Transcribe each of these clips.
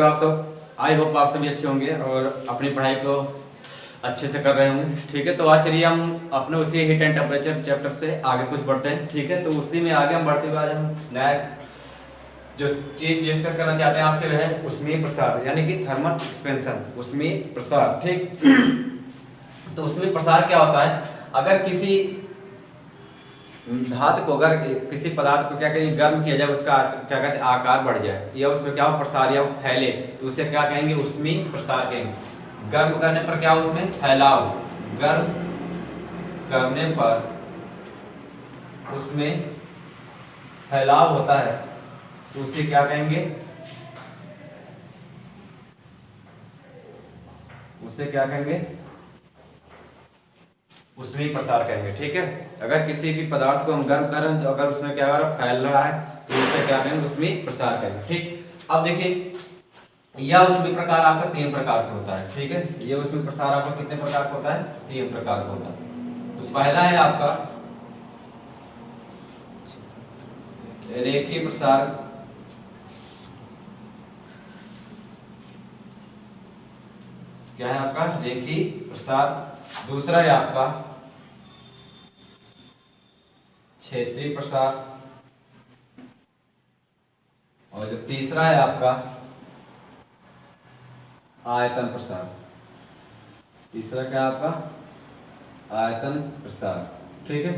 कैसे हो आप सब? आई होप आप सभी अच्छे होंगे और अपनी पढ़ाई को अच्छे से कर रहे होंगे। ठीक है, तो आज चलिए हम अपने उसी हीट एंड टेम्परेचर चैप्टर से आगे कुछ बढ़ते हैं। ठीक है, तो उसी में आगे हम बढ़ते हुए आज हम नया जो चीज डिस्कस करना चाहते हैं आपसे है ऊष्मीय प्रसार, यानी कि थर्मल एक्सपेंशन, ऊष्मीय प्रसार। ठीक तो ऊष्मीय प्रसार क्या होता है? अगर किसी धातु को, अगर किसी पदार्थ को क्या कहेंगे गर्म किया जाए, उसका क्या कहते हैं आकार बढ़ जाए या उसमें क्या हो प्रसार या फैले, तो उसे क्या कहेंगे? ऊष्मीय प्रसार कहेंगे। गर्म करने पर क्या उसमें फैलाव, गर्म करने पर उसमें फैलाव होता है तो उसे क्या कहेंगे? उसे क्या कहेंगे? ऊष्मीय प्रसार कहेंगे। ठीक है, अगर किसी भी पदार्थ को हम गर्म कर रहे हैं तो अगर उसमें क्या हो रहा है फैल रहा है तो उसे क्या कहेंगे? ऊष्मीय प्रसार कहेंगे। ठीक, अब देखिए यह ऊष्मीय प्रकार आपका 3 प्रकार से होता है। ठीक है, ये ऊष्मीय प्रसार आपका कितने प्रकार का होता है? 3 प्रकार का होता है। तो पहला है आपका रेखीय प्रसार, क्या है आपका? रेखीय प्रसार। दूसरा है आपका क्षेत्रीय प्रसार और जो तीसरा है आपका आयतन प्रसार। तीसरा क्या है आपका? आयतन प्रसार। ठीक है,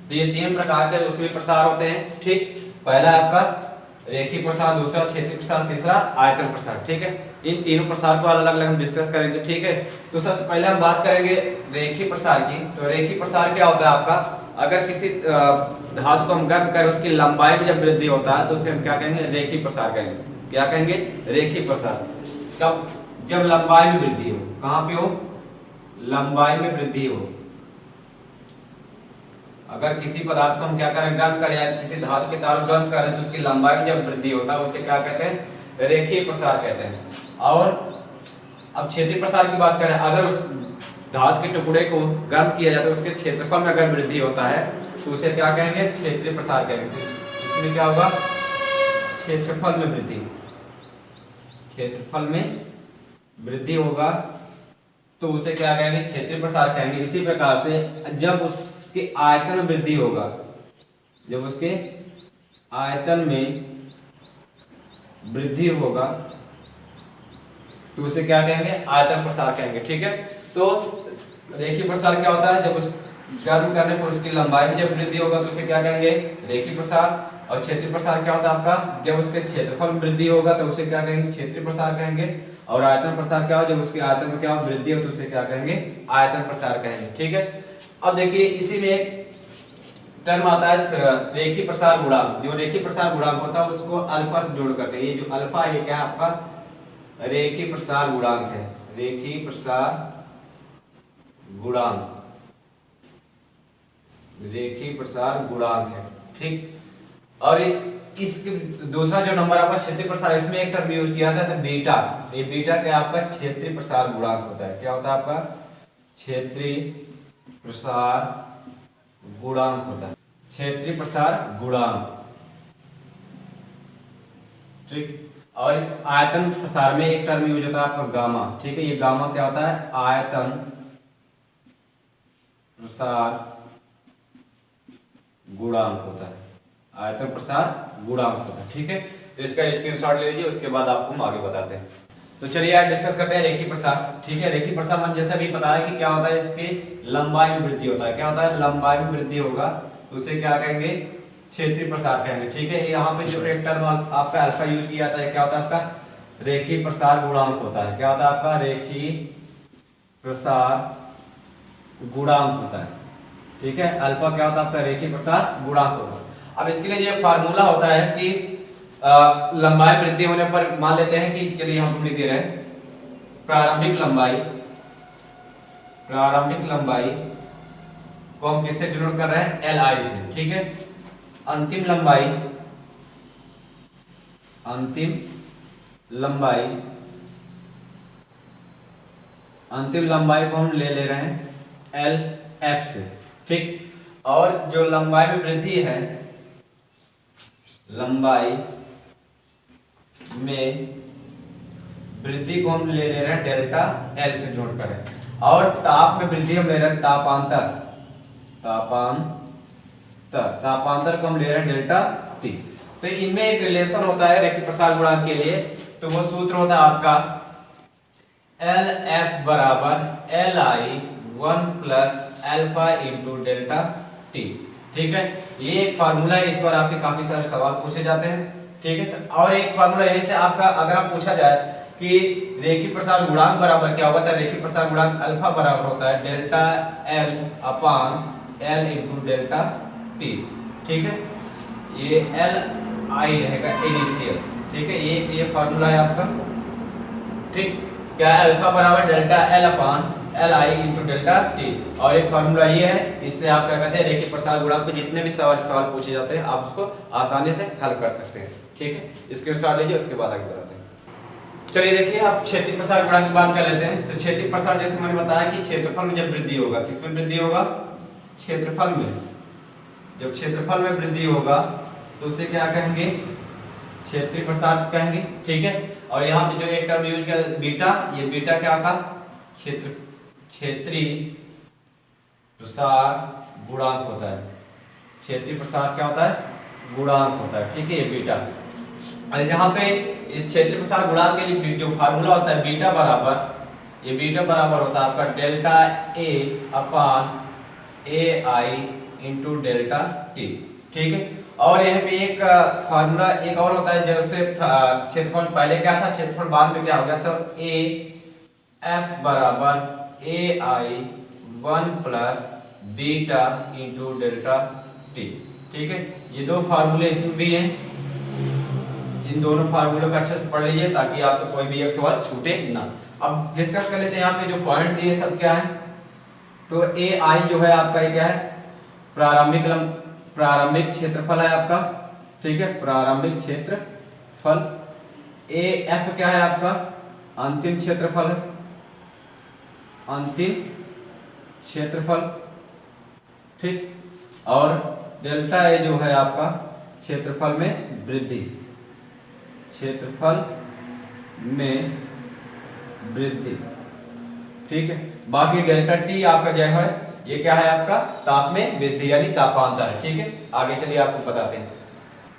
तो ये 3 प्रकार के ऊष्मीय प्रसार होते हैं। ठीक, पहला है आपका रेखीय प्रसार, दूसरा क्षेत्रीय प्रसार, तीसरा आयतन प्रसार। ठीक है, इन तीनों प्रसार को अलग अलग हम डिस्कस करेंगे। ठीक है, तो सबसे पहले हम बात करेंगे रेखीय प्रसार की। तो रेखीय प्रसार क्या होता है आपका? अगर किसी धातु को हम गर्म करें, उसकी लंबाई में जब वृद्धि होता है तो उसे हम क्या कहेंगे? रेखीय प्रसार कहेंगे। क्या कहेंगे? रेखीय प्रसार। कब? जब लंबाई में वृद्धि हो। कहां पे हो? लंबाई में वृद्धि हो। अगर किसी पदार्थ को हम क्या करें? गर्म करें या किसी धातु के तार गर्म करें तो उसकी लंबाई में जब वृद्धि होता है उसे क्या कहते हैं? रेखीय प्रसार कहते हैं। और अब क्षेत्रीय प्रसार की बात करें, अगर उस धातु के टुकड़े को गर्म किया जाता है उसके क्षेत्रफल में अगर वृद्धि होता है तो उसे क्या कहेंगे? क्षेत्रीय प्रसार कहेंगे। इसमें क्या होगा? क्षेत्रफल में वृद्धि, क्षेत्रफल में वृद्धि होगा तो उसे क्या कहेंगे? क्षेत्रीय प्रसार कहेंगे। इसी प्रकार से जब उसके आयतन में वृद्धि होगा, जब उसके आयतन में वृद्धि होगा तो उसे क्या कहेंगे? आयतन प्रसार कहेंगे। ठीक है, तो रेखीय प्रसार क्या होता है? जब उस गर्म करने पर उसकी लंबाई में जब वृद्धि होगा तो उसे क्या कहेंगे? रेखीय प्रसार। और क्षेत्रीय प्रसार क्या होता है आपका? जब उसके क्षेत्रफल में वृद्धि होगा तो उसे क्या कहेंगे? क्षेत्रीय प्रसार कहेंगे। और आयतन प्रसार क्या हो? जब उसके आयतन में क्या हो? वृद्धि हो तो उसे क्या कहेंगे? आयतन प्रसार कहेंगे। ठीक है, अब देखिए इसी में एक टर्म आता है रेखीय प्रसार गुणांक। जो रेखीय प्रसार गुणांक होता है उसको अल्फा से जोड़ करते हैं। ये जो अल्फा है ये क्या है आपका? रेखीय प्रसार गुणांक है। रेखीय प्रसार गुणांक, रेखीय प्रसार गुणांक है। ठीक, और इसके दूसरा जो नंबर आपका क्षेत्रीय प्रसार, इसमें एक टर्म यूज किया था बीटा। ये बीटा क्या आपका? क्षेत्रीय प्रसार गुणांक होता है। क्या होता है आपका? क्षेत्रीय प्रसार गुणांक होता है। क्षेत्रीय प्रसार गुणांक। ठीक, और आयतन प्रसार में एक टर्म यूज होता है आपका गामा। ठीक है, ये गामा क्या होता है? आयतन प्रसार गुणांक होता है। आयतन प्रसार गुणांक होता है। ठीक है, तो इसका स्क्रीनशॉट ले लीजिए, उसके बाद आपको हम आगे बताते हैं। तो चलिए आज डिस्कस करते हैं रेखीय प्रसार। ठीक है, रेखीय प्रसार मन जैसा भी पता है कि क्या होता है? इसकी लंबाई में वृद्धि होता है। क्या होता है? लंबाई में वृद्धि होगा तो उसे क्या कहेंगे? क्षेत्रीय प्रसार कहेंगे। ठीक है, यहाँ पे जो एक टर्म आपका अल्फा यूज किया था क्या होता है आपका? रेखीय प्रसार गुणांक होता है। क्या होता है आपका? रेखीय प्रसार गुणांक होता है। ठीक है, अल्फा क्या होता है आपका? रेखीय प्रसार गुणांक होता है। अब इसके लिए ये फार्मूला होता है कि लंबाई वृद्धि होने पर मान लेते हैं कि चलिए हम लिख दे रहे हैं प्रारंभिक लंबाई, प्रारंभिक लंबाई को हम किससे डिनोट कर रहे हैं? Li से। ठीक है, अंतिम लंबाई, अंतिम लंबाई, अंतिम लंबाई को हम ले रहे हैं Lf से। ठीक, और जो लंबाई में वृद्धि है, लंबाई में वृद्धि को हम ले रहे हैं डेल्टा एल से नोट करें, और ताप में वृद्धि हम ले रहे हैं तापांतर, तापांतर को हम ले रहे हैं डेल्टा टी। तो इनमें एक रिलेशन होता है रैखिक प्रसार गुणांक के लिए, तो वो सूत्र होता है आपका एल एफ बराबर L I 1 plus alpha into delta T. ठीक है, ये एक फार्मूला है, इस पर आपके काफी सारे सवाल पूछे जाते हैं। ठीक है, तो और एक फार्मूला यही से आपका अगर आप पूछा जाए कि रेखीय प्रसार गुणांक बराबर क्या होता है, रेखीय प्रसार गुणांक अल्फा बराबर होता है डेल्टा एल अपान एल इंटू डेल्टा टी। ठीक है, ये एल आई रहेगा इनिशियल। ठीक है, ये फार्मूला है आपका। ठीक, क्या अल्फा बराबर delta L upon L I into delta T, और एक फार्मूला ये है, इससे आप क्या कहते हैं रेखीय प्रसार गुणांक पे जितने भी सवाल पूछे जाते हैं आप उसको आसानी से हल कर सकते हैं। ठीक है, स्क्रीनशॉट लीजिए, उसके बाद आगे बढ़ाते हैं। चलिए देखिए, आप क्षेत्रीय प्रसार गुणांक की बात कर लेते हैं। तो क्षेत्रीय प्रसार जैसे मैंने बताया कि क्षेत्रफल में जब वृद्धि होगा, किसमें वृद्धि होगा, क्षेत्रफल में। जब क्षेत्रफल में वृद्धि होगा तो उसे क्या कहेंगे, क्षेत्रीय प्रसार कहेंगे। ठीक है, और यहाँ पे जो एक टर्म यूज किया बीटा, ये बीटा क्या का क्षेत्रीय प्रसार गुणांक होता है। क्षेत्रीय प्रसार क्या होता है, गुणांक होता है। ठीक है, ये बीटा। और यहाँ पे इस क्षेत्रीय प्रसार गुणांक के लिए जो फार्मूला होता है बीटा बराबर, ये बीटा बराबर होता है आपका delta A upon A I into delta T. ठीक है, और यहाँ पे एक फार्मूला एक और होता है, जैसे क्षेत्रफल पहले क्या था, क्षेत्रफल बाद में क्या हो गया, तो ए एफ बराबर ए आई 1 plus beta into delta T. ठीक है, ये दो फार्मूले इसमें भी हैं, इन दोनों फार्मूलों का अच्छे से पढ़ लीजिए ताकि आपको कोई भी एक सवाल छूटे ना। अब डिस्कस कर लेते हैं यहाँ पे जो पॉइंट दिए सब क्या है। तो ए आई जो है आपका ये क्या है, प्रारंभिक क्षेत्रफल है आपका। ठीक है, प्रारंभिक क्षेत्रफल। ए एफ क्या है आपका, अंतिम क्षेत्रफल है, अंतिम क्षेत्रफल। ठीक, और डेल्टा ए जो है आपका क्षेत्रफल में वृद्धि, क्षेत्रफल में वृद्धि। ठीक है, बाकी डेल्टा टी आपका जो है ये क्या है आपका, ताप में वृद्धि यानी तापांतर है। ठीक है, आगे चलिए आपको बताते हैं।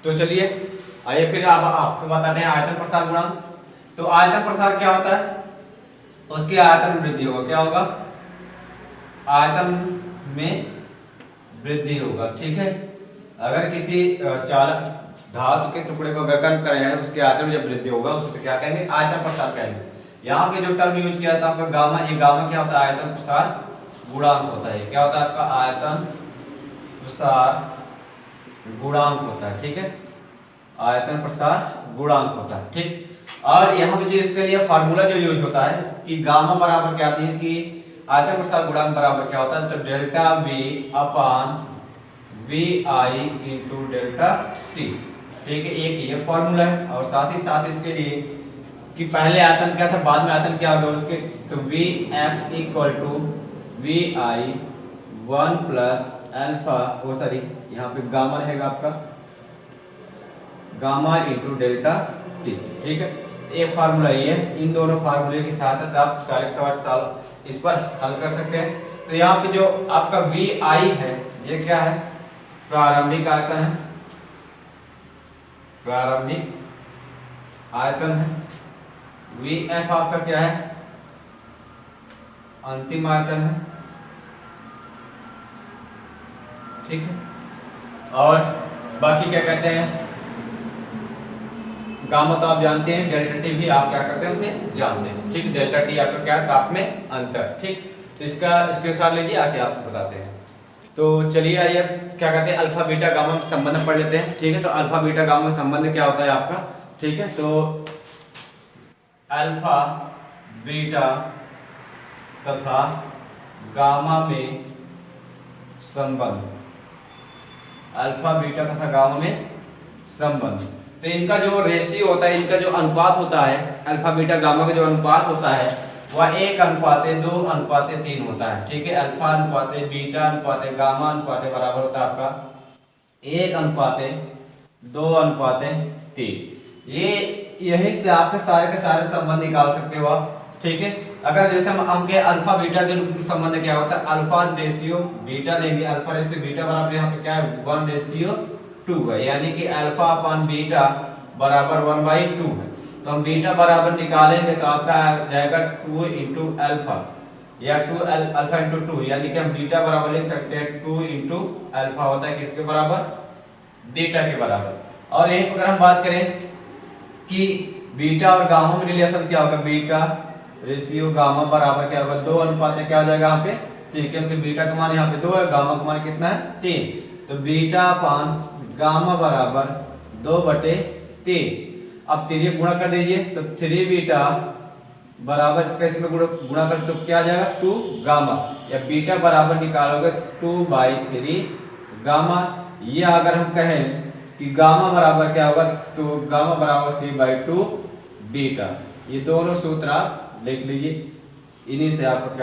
तो चलिए आइए फिर आपको बताते हैं आयतन प्रसार गुणांक। तो आयतन प्रसार क्या होता है, उसके आयतन में वृद्धि होगा, क्या होगा, आयतन में वृद्धि होगा। ठीक है, अगर किसी चालक धातु के टुकड़े को अगर कण करें हैं उसके आयतन में जब वृद्धि होगा उसको क्या कहेंगे, आयतन प्रसार कहेंगे। यहाँ पे जो टर्म यूज किया था आपका गामा, ये गामा क्या होता है, आयतन प्रसार गुणांक होता है। क्या होता है आपका, आयतन प्रसार गुणांक होता है। ठीक है, आयतन प्रसार गुणांक होता है। ठीक, और यहाँ पे जो इसके लिए फार्मूला जो यूज होता है कि गामा बराबर क्या है कि आयतन प्रसार गुणांक बराबर क्या होता है, तो delta V upon V I into delta T. ठीक है, एक ये फॉर्मूला है, और साथ ही साथ इसके लिए कि पहले आयतन क्या था बाद में आयतन क्या होगा उसके, तो V F equal to V I 1 plus alpha, वो सॉरी यहाँ पे गामा रहेगा आपका, गामा इंटू डेल्टा टी। ठीक है, एक फार्मूला ये है, इन दोनों फार्मूले के साथ आप सारे सवाल इस पर हल कर सकते हैं। तो यहाँ पे जो आपका वी आई है ये क्या है, प्रारंभिक आयतन है, प्रारंभिक आयतन है। वी एफ आपका क्या है, अंतिम आयतन है। ठीक है, और बाकी क्या कहते हैं, गामा तो आप जानते हैं, डेल्टा टी भी आप क्या करते हैं उसे जानते हैं। ठीक, डेल्टा टी आपका क्या है, ताप में अंतर। ठीक, तो इसका स्क्रीनशॉट लीजिए, आके आपको बताते हैं। तो चलिए आइए क्या कहते हैं, अल्फा बीटा गामा में संबंध पढ़ लेते हैं। ठीक है, तो अल्फा बीटा गामा में संबंध क्या होता है आपका। ठीक है, तो अल्फा बीटा तथा गामा में संबंध, अल्फा बीटा तथा गामा में संबंध। तो इनका जो रेशियो होता है, इनका जो अनुपात होता है, अल्फा बीटा गामा का जो अनुपात होता है वह 1:2:3 होता है। ठीक है, अल्फा अनुपाते बीटा अनुपाते गामा अनुपाते बराबर होता है आपका 1:2:3। ये यही से आपके सारे के सारे संबंध निकाल सकते हो आप, ठीक है। अगर जैसे हम के अल्फा बीटा के संबंध क्या होता है, अल्फा रेशियो बीटा लेंगे, अल्फा रेशियो बीटा बराबर यहाँ पे क्या है 1:2 है, यानी कि अल्फा अपान बीटा बराबर 1/2 है। तो हम बीटा बराबर निकालेंगे तो आपका आ जाएगा 2 इंटू अल्फा या 2 अल्फा इंटू 2, यानी कि हम बीटा बराबर लिख सकते हैं 2 इंटू अल्फा होता है किसके बराबर, बीटा के बराबर। और यहीं पर अगर हम बात करें कि बीटा और गामा में रिलेशन क्या होगा, बीटा रेशियो गामा बराबर क्या होगा 2 अनुपात क्या हो जाएगा यहाँ पे 3, क्योंकि बीटा का मान यहाँ पे 2 है, गामा का मान कितना है 3, तो बीटा अपान गामा बराबर 2/3। अब 3 गुणा कर दीजिए तो 3 बीटा बराबर इसका इसमें गुणा कर तो क्या आ जाएगा 2 गामा, या बीटा बराबर निकालोगे 2/3 गामा, या अगर हम कहें कि गामा बराबर क्या होगा तो गामा बराबर 3/2 बीटा। ये दोनों सूत्र आप लिख लीजिए, इन्हीं से आपको क्या